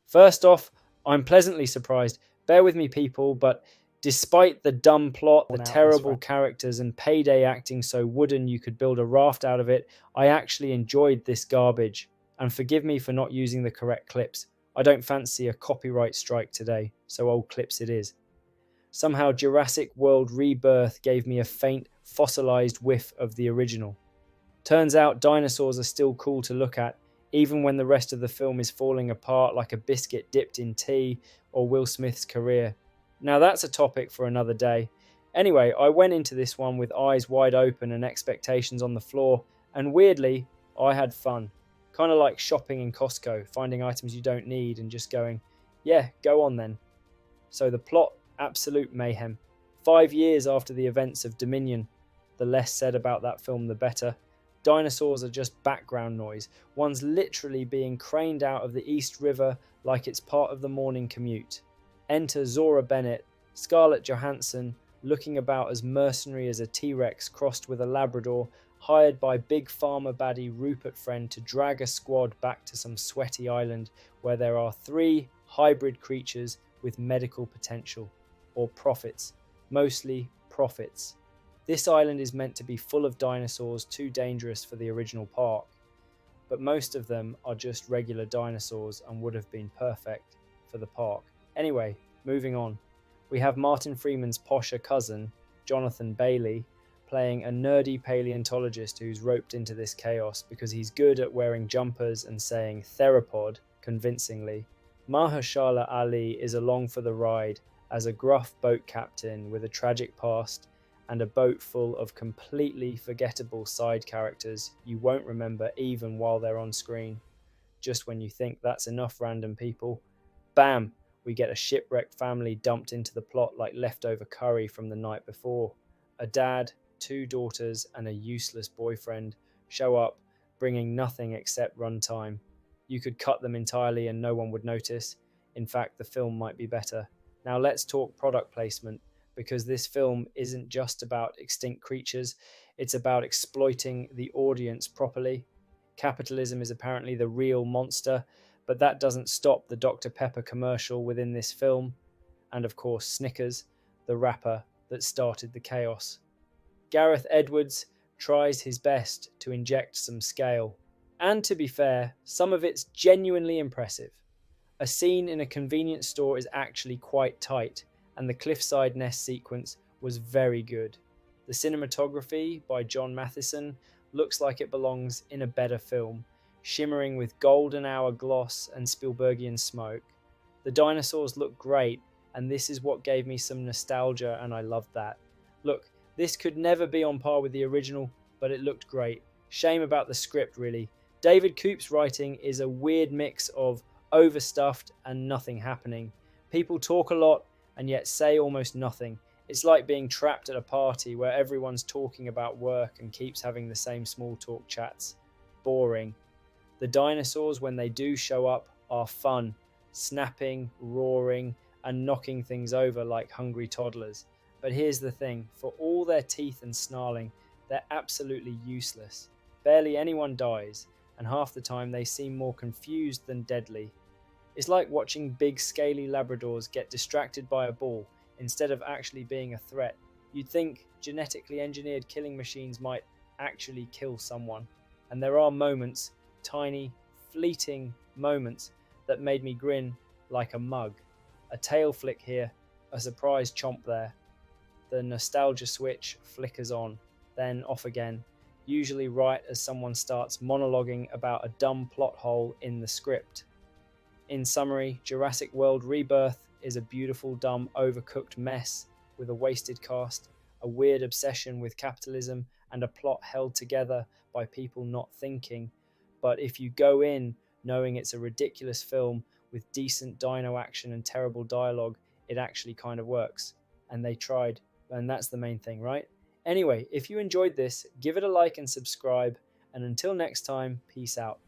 First off, I'm pleasantly surprised. Bear with me, people, but despite the dumb plot, the terrible characters, and payday acting so wooden you could build a raft out of it, I actually enjoyed this garbage. And forgive me for not using the correct clips. I don't fancy a copyright strike today, so old clips it is. Somehow Jurassic World Rebirth gave me a faint, fossilized whiff of the original. Turns out dinosaurs are still cool to look at, even when the rest of the film is falling apart like a biscuit dipped in tea or Will Smith's career. Now that's a topic for another day. Anyway, I went into this one with eyes wide open and expectations on the floor, and weirdly, I had fun. Kind of like shopping in Costco, finding items you don't need and just going, yeah, go on then. So the plot, absolute mayhem. 5 years after the events of Dominion. The less said about that film, the better. Dinosaurs are just background noise. One's literally being craned out of the East River like it's part of the morning commute. Enter Zora Bennett, Scarlett Johansson, looking about as mercenary as a T-Rex crossed with a Labrador, hired by Big Pharma baddie Rupert Friend to drag a squad back to some sweaty island where there are 3 hybrid creatures with medical potential. Or profits. Mostly profits. This island is meant to be full of dinosaurs too dangerous for the original park, but most of them are just regular dinosaurs and would have been perfect for the park. Anyway, moving on. We have Martin Freeman's posher cousin, Jonathan Bailey, playing a nerdy paleontologist who's roped into this chaos because he's good at wearing jumpers and saying theropod convincingly. Mahershala Ali is along for the ride as a gruff boat captain with a tragic past and a boat full of completely forgettable side characters you won't remember even while they're on screen. Just when you think that's enough random people, bam, we get a shipwrecked family dumped into the plot like leftover curry from the night before. A dad, 2 daughters, and a useless boyfriend show up, bringing nothing except runtime. You could cut them entirely and no one would notice. In fact, the film might be better. Now let's talk product placement, because this film isn't just about extinct creatures, it's about exploiting the audience properly. Capitalism is apparently the real monster, but that doesn't stop the Dr. Pepper commercial within this film, and of course Snickers, the rapper that started the chaos. Gareth Edwards tries his best to inject some scale, and to be fair, some of it's genuinely impressive. A scene in a convenience store is actually quite tight, and the cliffside nest sequence was very good. The cinematography by John Mathieson looks like it belongs in a better film, shimmering with golden hour gloss and Spielbergian smoke. The dinosaurs look great, and this is what gave me some nostalgia, and I loved that. Look, this could never be on par with the original, but it looked great. Shame about the script, really. David Koop's writing is a weird mix of overstuffed and nothing happening. People talk a lot and yet say almost nothing. It's like being trapped at a party where everyone's talking about work and keeps having the same small talk chats. Boring. The dinosaurs, when they do show up, are fun, snapping, roaring, and knocking things over like hungry toddlers. But here's the thing, for all their teeth and snarling, they're absolutely useless. Barely anyone dies, and half the time they seem more confused than deadly. It's like watching big scaly Labradors get distracted by a ball instead of actually being a threat. You'd think genetically engineered killing machines might actually kill someone. And there are moments, tiny, fleeting moments, that made me grin like a mug. A tail flick here, a surprise chomp there. The nostalgia switch flickers on, then off again, usually right as someone starts monologuing about a dumb plot hole in the script. In summary, Jurassic World Rebirth is a beautiful, dumb, overcooked mess with a wasted cast, a weird obsession with capitalism, and a plot held together by people not thinking. But if you go in knowing it's a ridiculous film with decent dino action and terrible dialogue, it actually kind of works. And they tried, and that's the main thing, right? Anyway, if you enjoyed this, give it a like and subscribe, and until next time, peace out.